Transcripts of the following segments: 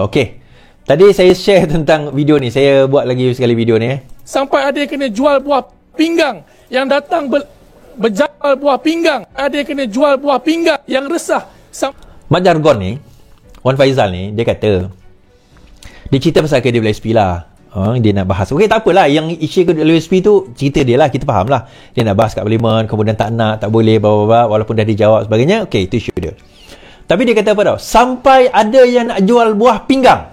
Okey. Tadi saya share tentang video ni. Saya buat lagi sekali video ni. Sampai ada yang kena jual buah pinggang. Yang datang berjual buah pinggang. Ada yang kena jual buah pinggang. Yang resah. Mak Jargon ni, Wan Faizal ni, dia kata, dia cerita pasal KWSP lah. Dia nak bahas. Okey, tak apalah. Yang isu KWSP tu, cerita dia lah. Kita faham lah. Dia nak bahas kat Parlimen. Kemudian tak nak, tak boleh, bla-bla-bla. Walaupun dah dijawab sebagainya. Okey, itu isu dia. Tapi dia kata apa tau? Sampai ada yang nak jual buah pinggang.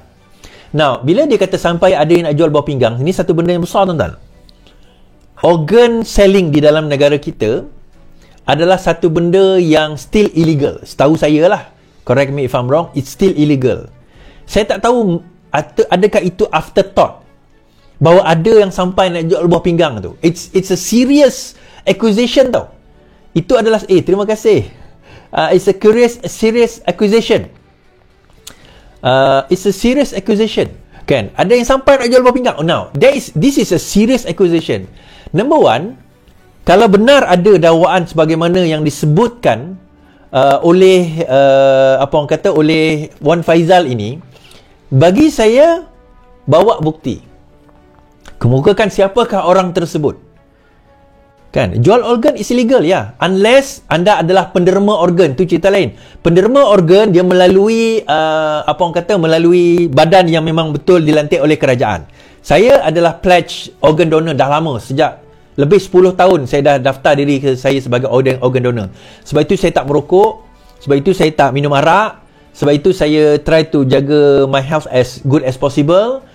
Now, bila dia kata sampai ada yang nak jual buah pinggang, ini satu benda yang besar, tuan-tuan. Organ selling di dalam negara kita adalah satu benda yang still illegal. Setahu saya lah. Correct me if I'm wrong. It's still illegal. Saya tak tahu adakah itu afterthought bahawa ada yang sampai nak jual buah pinggang tu. It's a serious accusation tau. Itu adalah terima kasih. It's a serious accusation. It's a serious accusation. Kan? Ada yang sampai nak jual buah pinggang. Now, this is a serious accusation. Number one, kalau benar ada dakwaan sebagaimana yang disebutkan oleh oleh Wan Faizal ini, bagi saya bawa bukti. Kemukakan siapakah orang tersebut. Kan, jual organ is illegal ya, unless anda adalah penderma organ, tu cerita lain. Penderma organ dia melalui melalui badan yang memang betul dilantik oleh kerajaan. Saya adalah pledge organ donor dah lama, sejak lebih 10 tahun saya dah daftar diri saya sebagai organ donor. Sebab itu saya tak merokok, sebab itu saya tak minum arak, sebab itu saya try to jaga my health as good as possible.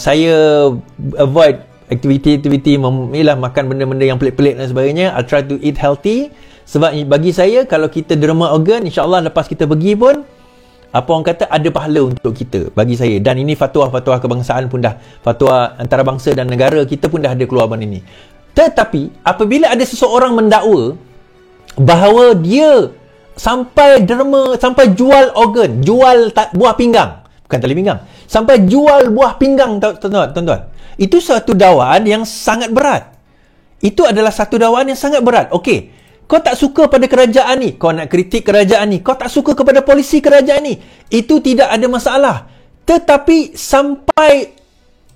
Saya avoid aktiviti makan benda-benda yang pelik-pelik dan sebagainya. I try to eat healthy. Sebab bagi saya, kalau kita derma organ, insyaAllah lepas kita pergi pun, ada pahala untuk kita, bagi saya. Dan ini fatwa-fatwa kebangsaan pun dah, fatwa antarabangsa dan negara kita pun dah ada keluar benda ini. Tetapi apabila ada seseorang mendakwa bahawa dia sampai jual organ, jual buah pinggang, bukan tali pinggang, sampai jual buah pinggang, tuan-tuan, itu satu dakwaan yang sangat berat. Itu adalah satu dakwaan yang sangat berat. Okey, kau tak suka pada kerajaan ni, kau nak kritik kerajaan ni, kau tak suka kepada polisi kerajaan ni, itu tidak ada masalah. Tetapi sampai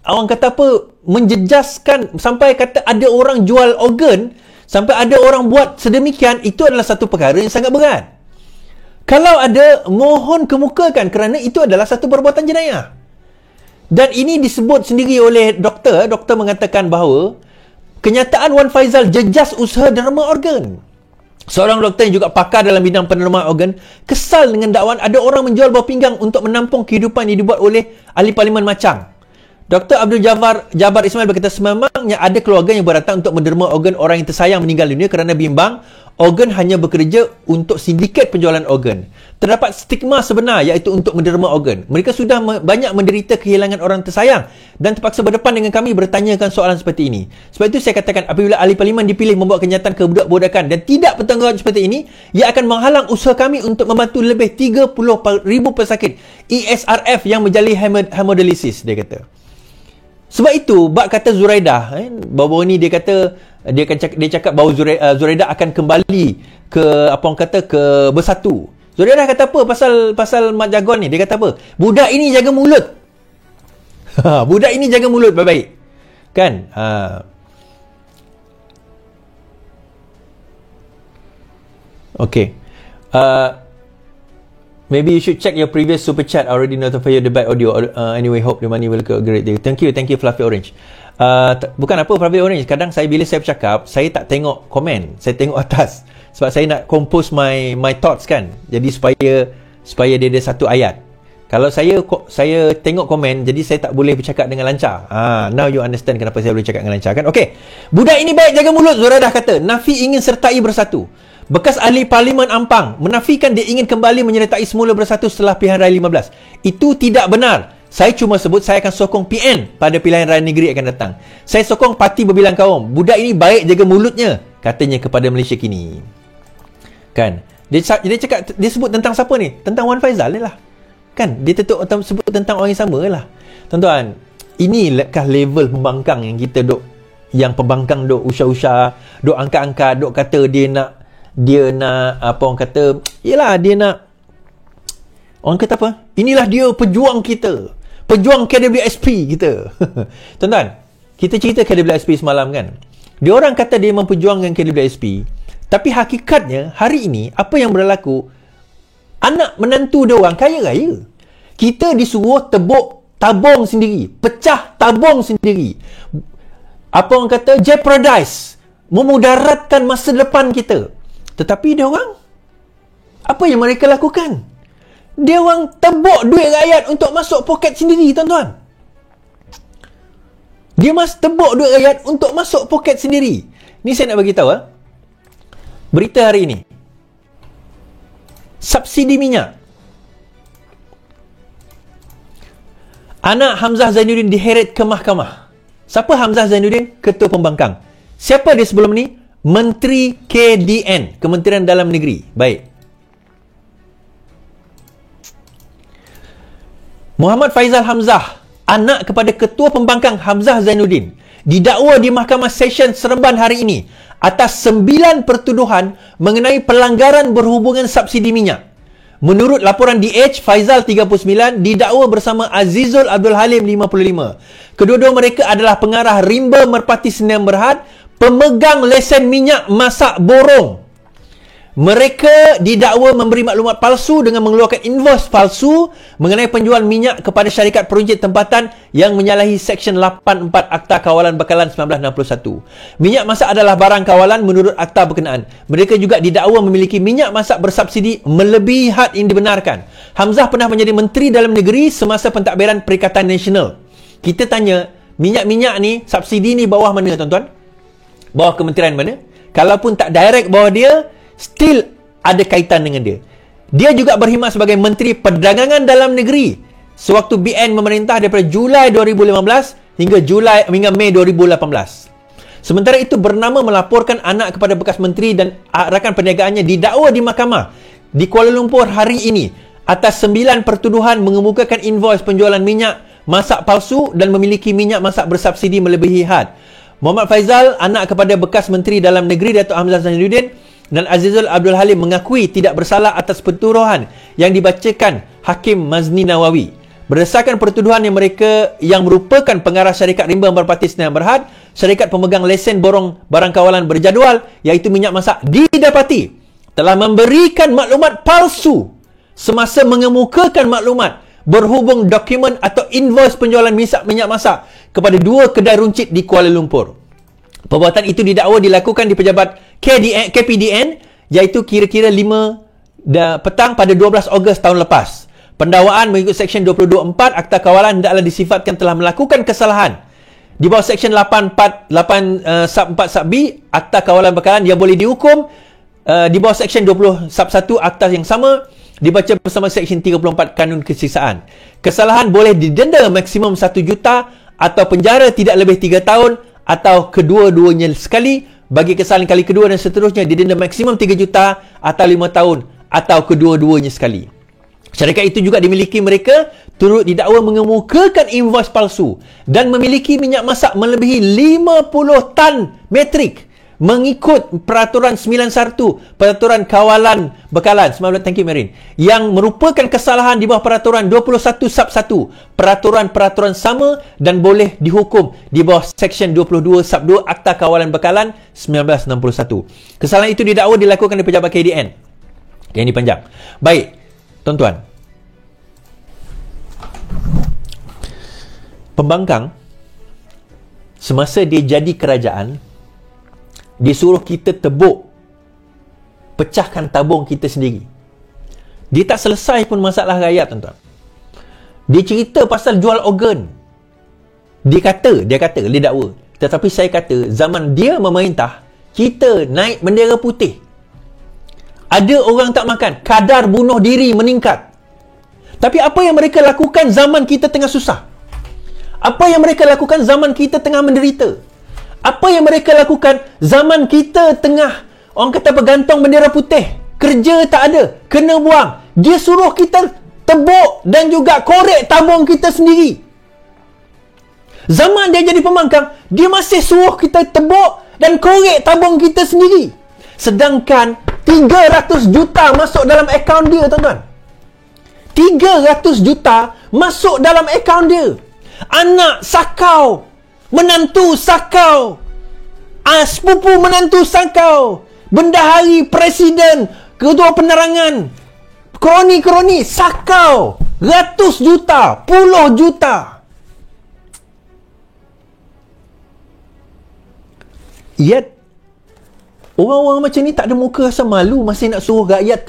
orang kata apa, menjejaskan, sampai kata ada orang jual organ, sampai ada orang buat sedemikian, itu adalah satu perkara yang sangat berat. Kalau ada, mohon kemukakan, kerana itu adalah satu perbuatan jenayah. Dan ini disebut sendiri oleh doktor. Doktor mengatakan bahawa kenyataan Wan Faizal jejas usaha derma organ. Seorang doktor yang juga pakar dalam bidang pendermaan organ kesal dengan dakwaan ada orang menjual buah pinggang untuk menampung kehidupan yang dibuat oleh ahli parlimen Macang. Dr. Abdul Jabar Ismail berkata, sememangnya ada keluarga yang berdatang untuk menderma organ orang yang tersayang meninggal dunia kerana bimbang organ hanya bekerja untuk sindiket penjualan organ. Terdapat stigma sebenar iaitu untuk menderma organ. Mereka sudah banyak menderita kehilangan orang tersayang dan terpaksa berdepan dengan kami bertanyakan soalan seperti ini. Sebab itu saya katakan, apabila ahli parlimen dipilih membuat kenyataan kebudak-budakan dan tidak bertanggungjawab seperti ini, ia akan menghalang usaha kami untuk membantu lebih 30,000 pesakit ESRF yang menjalani hemodialisis, dia kata. Sebab itu, bab kata Zuraidah, baru-baru ni dia kata, dia cakap bahawa Zuraidah akan kembali ke ke Bersatu. Zuraidah kata apa pasal Mat Jagon ni? Dia kata apa? Budak ini jaga mulut. Budak ini jaga mulut baik-baik. Kan? Okay. Maybe you should check your previous super chat. I already notify you the back audio. Anyway, hope the money will go great. Thank you, Fluffy Orange. Bukan apa Fluffy Orange. Kadang bila saya bercakap, saya tak tengok komen, saya tengok atas. Sebab saya nak compose my thoughts kan. Jadi supaya dia ada satu ayat. Kalau saya tengok komen, jadi saya tak boleh bercakap dengan lancar. Now you understand kenapa saya boleh cakap dengan lancar kan? Okay. Budak ini baik jaga mulut, Zuradah kata. Nafi ingin sertai Bersatu. Bekas ahli Parlimen Ampang menafikan dia ingin kembali menyertai semula Bersatu setelah pilihan raya 15. Itu tidak benar. Saya cuma sebut saya akan sokong PN pada pilihan raya negeri akan datang. Saya sokong parti berbilang kaum. Budak ini baik jaga mulutnya, katanya kepada Malaysia Kini. Kan? Dia cakap, dia sebut tentang siapa ni? Tentang Wan Faizal ni lah. Kan? Dia sebut tentang orang yang sama lah. Tuan-tuan, inikah level pembangkang yang kita yang pembangkang usah-usah, angkat-angkat, kata dia nak dia nak apa orang kata, yelah dia nak, orang kata apa, inilah dia pejuang kita, pejuang KWSP kita. Tuan-tuan, kita cerita KWSP semalam kan, dia orang kata dia memperjuangkan KWSP, tapi hakikatnya hari ini apa yang berlaku, anak menantu dia orang kaya raya, kita disuruh tebuk tabung sendiri, pecah tabung sendiri, apa orang kata, jeopardize, memudaratkan masa depan kita. Tetapi dia orang, apa yang mereka lakukan? Dia orang tebuk duit rakyat untuk masuk poket sendiri, tuan-tuan. Dia tebuk duit rakyat untuk masuk poket sendiri. Ni saya nak bagi tahu, berita hari ini. Subsidi minyak. Anak Hamzah Zainuddin diheret ke mahkamah. Siapa Hamzah Zainuddin? Ketua Pembangkang. Siapa dia sebelum ni? Menteri KDN, Kementerian Dalam Negeri. Baik. Muhammad Faizal Hamzah, anak kepada Ketua Pembangkang Hamzah Zainuddin, didakwa di Mahkamah Session Seremban hari ini atas 9 pertuduhan mengenai pelanggaran berhubungan subsidi minyak. Menurut laporan DH, Faizal 39 didakwa bersama Azizul Abdul Halim 55. Kedua-dua mereka adalah pengarah Rimba Merpati Sdn Bhd, pemegang lesen minyak masak borong. Mereka didakwa memberi maklumat palsu dengan mengeluarkan invoice palsu mengenai penjual minyak kepada syarikat peruncit tempatan yang menyalahi Seksyen 84 Akta Kawalan Bekalan 1961. Minyak masak adalah barang kawalan menurut akta berkenaan. Mereka juga didakwa memiliki minyak masak bersubsidi melebihi had yang dibenarkan. Hamzah pernah menjadi Menteri Dalam Negeri semasa pentadbiran Perikatan Nasional. Kita tanya, minyak-minyak ni, subsidi ni bawah mana, tuan-tuan? Bawah kementerian mana? Kalaupun tak direct bawah dia, still ada kaitan dengan dia. Dia juga berkhidmat sebagai Menteri Perdagangan Dalam Negeri sewaktu BN memerintah daripada Julai 2015 hingga Mei 2018. Sementara itu, bernama melaporkan anak kepada bekas menteri dan rakan perniagaannya didakwa di mahkamah di Kuala Lumpur hari ini atas 9 pertuduhan mengemukakan invoice penjualan minyak masak palsu dan memiliki minyak masak bersubsidi melebihi had. Muhammad Faizal, anak kepada bekas Menteri Dalam Negeri Datuk Hamzah Zainuddin, dan Azizul Abdul Halim mengakui tidak bersalah atas pertuduhan yang dibacakan Hakim Mazni Nawawi. Berdasarkan pertuduhan yang merupakan pengarah syarikat Rimba Merpati Sdn Bhd, syarikat pemegang lesen borong barang kawalan berjadual iaitu minyak masak didapati telah memberikan maklumat palsu semasa mengemukakan maklumat berhubung dokumen atau invoice penjualan minyak masak kepada 2 kedai runcit di Kuala Lumpur. Perbuatan itu didakwa dilakukan di pejabat KPDN iaitu kira-kira 5 petang pada 12 Ogos tahun lepas. Pendakwaan mengikut Seksyen 22.4 Akta Kawalan hendaklah disifatkan telah melakukan kesalahan. Di bawah Seksyen 8 sub 4 sub B Akta Kawalan Bekalan, dia boleh dihukum di bawah Seksyen 20 sub 1 Akta yang sama dibaca bersama Seksyen 34 Kanun Kesiksaan. Kesalahan boleh didenda maksimum 1 juta atau penjara tidak lebih 3 tahun atau kedua-duanya sekali. Bagi kesalahan kali kedua dan seterusnya didenda maksimum 3 juta atau 5 tahun atau kedua-duanya sekali. Syarikat itu juga dimiliki mereka turut didakwa mengemukakan invoice palsu dan memiliki minyak masak melebihi 50 tan metrik mengikut Peraturan 91 Peraturan Kawalan Bekalan 19, thank you Marin, yang merupakan kesalahan di bawah Peraturan 21 sub 1 peraturan-peraturan sama dan boleh dihukum di bawah Seksyen 22 sub 2 Akta Kawalan Bekalan 1961. Kesalahan itu didakwa dilakukan di pejabat KDN. Yang ini panjang. Baik, tuan-tuan, Pembangkang semasa dia jadi kerajaan, dia suruh kita tebuk, pecahkan tabung kita sendiri. Dia tak selesai pun masalah rakyat, tuan-tuan. Dia cerita pasal jual organ. Dia kata, dia dakwa. Tetapi saya kata, zaman dia memerintah, kita naik bendera putih. Ada orang tak makan, kadar bunuh diri meningkat. Tapi apa yang mereka lakukan zaman kita tengah susah? Apa yang mereka lakukan zaman kita tengah menderita? Apa yang mereka lakukan zaman kita tengah, orang kata, bergantung bendera putih? Kerja tak ada, kena buang. Dia suruh kita tebuk dan juga korek tabung kita sendiri. Zaman dia jadi pembangkang, dia masih suruh kita tebuk dan korek tabung kita sendiri. Sedangkan 300 juta masuk dalam akaun dia, tuan-tuan. 300 juta masuk dalam akaun dia. Anak sakau, menantu sakau, sepupu menantu sakau, bendahari, presiden, ketua penerangan, kroni-kroni sakau. Ratus juta, puluh juta. Yet orang-orang macam ni tak ada muka rasa malu, masih nak suruh rakyat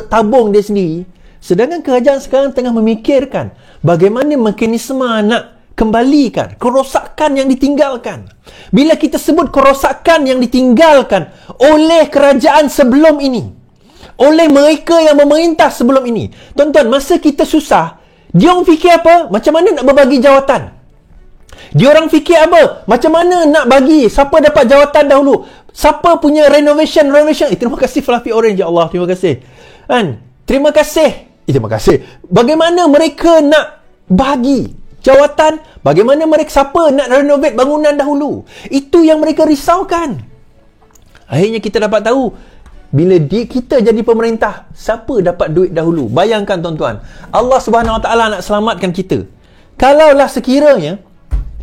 tabung dia sendiri. Sedangkan kerajaan sekarang tengah memikirkan bagaimana mekanisme nak kembalikan kerosakan yang ditinggalkan. Bila kita sebut kerosakan yang ditinggalkan oleh kerajaan sebelum ini, oleh mereka yang memerintah sebelum ini, tuan-tuan, masa kita susah, dia orang fikir apa? Macam mana nak berbagi jawatan? Dia orang fikir apa? Macam mana nak bagi? Siapa dapat jawatan dahulu? Siapa punya renovation? Terima kasih Fluffy Orange, ya Allah, terima kasih. Kan? Terima kasih. Terima kasih. Bagaimana mereka nak bagi jawatan? Bagaimana mereka, siapa nak renovate bangunan dahulu? Itu yang mereka risaukan. Akhirnya kita dapat tahu, bila kita jadi pemerintah, siapa dapat duit dahulu? Bayangkan, tuan-tuan, Allah Subhanahu Wa Taala nak selamatkan kita. Kalaulah sekiranya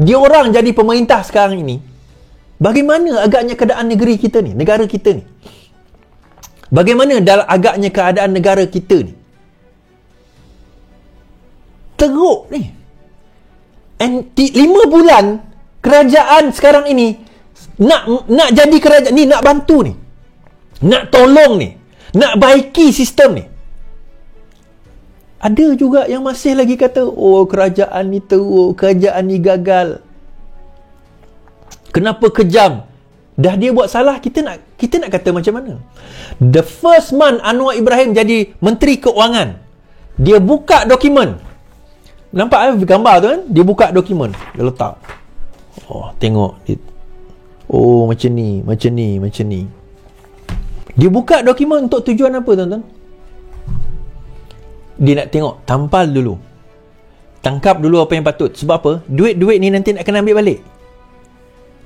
dia orang jadi pemerintah sekarang ini, bagaimana agaknya keadaan negeri kita ni, negara kita ni? Bagaimana agaknya keadaan negara kita ni? Teruk ni. 5 bulan kerajaan sekarang ini nak jadi kerajaan ni, nak bantu ni, nak tolong ni, nak baiki sistem ni. Ada juga yang masih lagi kata, oh kerajaan ni teruk, kerajaan ni gagal, kenapa kejam. Dah dia buat salah, kita nak kata macam mana? The first month Anwar Ibrahim jadi Menteri Keuangan, dia buka dokumen. Nampak gambar tu kan? Dia buka dokumen, dia letak. Oh, tengok. Oh, macam ni. Dia buka dokumen untuk tujuan apa, tuan-tuan? Dia nak tengok, tampal dulu, tangkap dulu apa yang patut. Sebab apa? Duit-duit ni nanti nak kena ambil balik.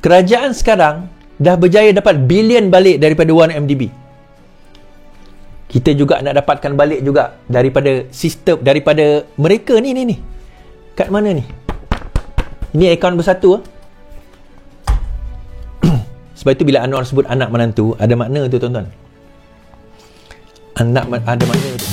Kerajaan sekarang dah berjaya dapat bilion balik daripada 1MDB. Kita juga nak dapatkan balik juga daripada sistem, daripada mereka ni. Kat mana ni? Ini akaun bersatu. Sebab itu bila Anwar sebut anak menantu, ada makna tu, tuan-tuan. Anak ada makna tu.